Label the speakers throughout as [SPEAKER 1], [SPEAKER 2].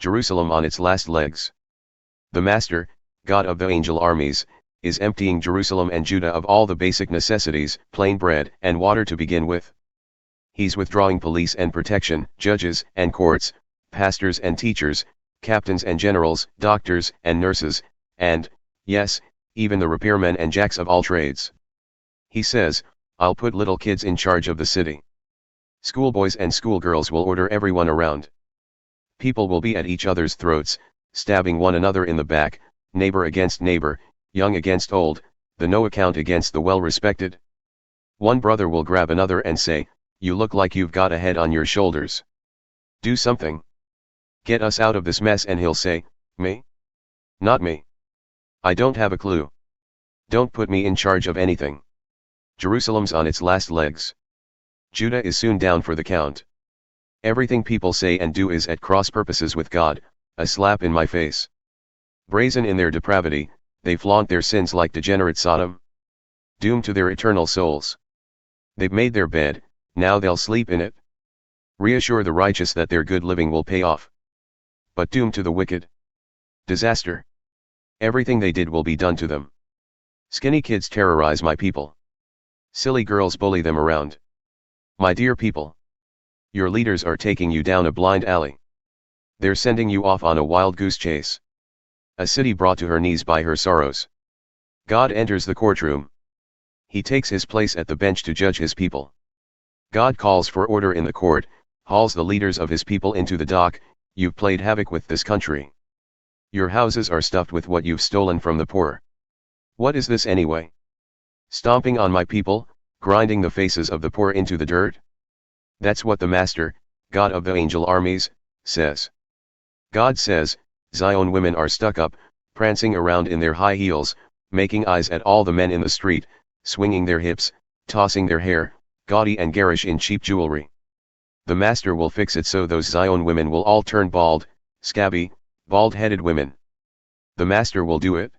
[SPEAKER 1] Jerusalem on its last legs. The Master, God of the angel armies, is emptying Jerusalem and Judah of all the basic necessities, plain bread and water to begin with. He's withdrawing police and protection, judges and courts, pastors and teachers, captains and generals, doctors and nurses, and, yes, even the repairmen and jacks of all trades. He says, I'll put little kids in charge of the city. Schoolboys and schoolgirls will order everyone around. People will be at each other's throats, stabbing one another in the back, neighbor against neighbor, young against old, the no account against the well-respected. One brother will grab another and say, you look like you've got a head on your shoulders. Do something. Get us out of this mess, and he'll say, me? Not me. I don't have a clue. Don't put me in charge of anything. Jerusalem's on its last legs. Judah is soon down for the count. Everything people say and do is at cross purposes with God, a slap in my face. Brazen in their depravity, they flaunt their sins like degenerate Sodom. Doomed to their eternal souls. They've made their bed, now they'll sleep in it. Reassure the righteous that their good living will pay off. But doomed to the wicked. Disaster. Everything they did will be done to them. Skinny kids terrorize my people. Silly girls bully them around. My dear people. Your leaders are taking you down a blind alley. They're sending you off on a wild goose chase. A city brought to her knees by her sorrows. God enters the courtroom. He takes his place at the bench to judge his people. God calls for order in the court, hauls the leaders of his people into the dock. You've played havoc with this country. Your houses are stuffed with what you've stolen from the poor. What is this anyway? Stomping on my people, grinding the faces of the poor into the dirt? That's what the Master, God of the angel armies, says. God says, Zion women are stuck up, prancing around in their high heels, making eyes at all the men in the street, swinging their hips, tossing their hair, gaudy and garish in cheap jewelry. The Master will fix it so those Zion women will all turn bald, scabby, bald-headed women. The Master will do it.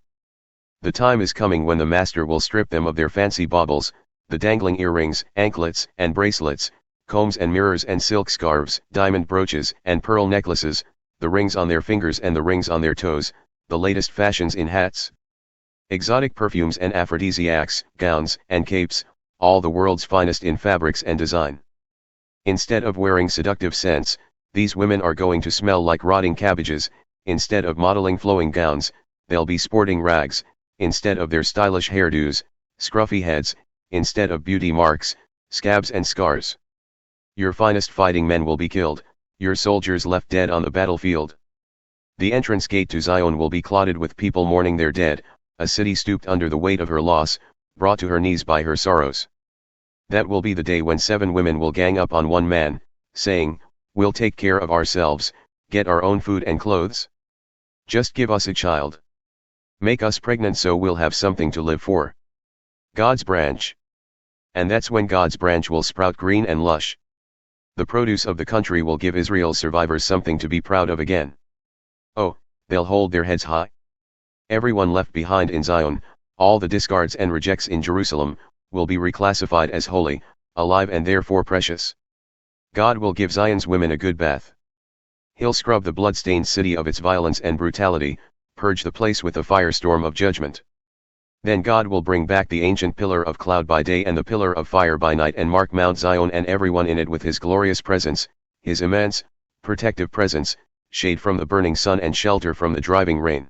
[SPEAKER 1] The time is coming when the Master will strip them of their fancy baubles, the dangling earrings, anklets and bracelets, combs and mirrors and silk scarves, diamond brooches and pearl necklaces, the rings on their fingers and the rings on their toes, the latest fashions in hats, exotic perfumes and aphrodisiacs, gowns and capes, all the world's finest in fabrics and design. Instead of wearing seductive scents, these women are going to smell like rotting cabbages. Instead of modeling flowing gowns, they'll be sporting rags. Instead of their stylish hairdos, scruffy heads. Instead of beauty marks, scabs and scars. Your finest fighting men will be killed, your soldiers left dead on the battlefield. The entrance gate to Zion will be clotted with people mourning their dead, a city stooped under the weight of her loss, brought to her knees by her sorrows. That will be the day when 7 women will gang up on one man, saying, we'll take care of ourselves, get our own food and clothes. Just give us a child. Make us pregnant so we'll have something to live for. God's branch. And that's when God's branch will sprout green and lush. The produce of the country will give Israel's survivors something to be proud of again. Oh, they'll hold their heads high. Everyone left behind in Zion, all the discards and rejects in Jerusalem, will be reclassified as holy, alive and therefore precious. God will give Zion's women a good bath. He'll scrub the blood-stained city of its violence and brutality, purge the place with a firestorm of judgment. Then God will bring back the ancient pillar of cloud by day and the pillar of fire by night and mark Mount Zion and everyone in it with his glorious presence, his immense, protective presence, shade from the burning sun and shelter from the driving rain.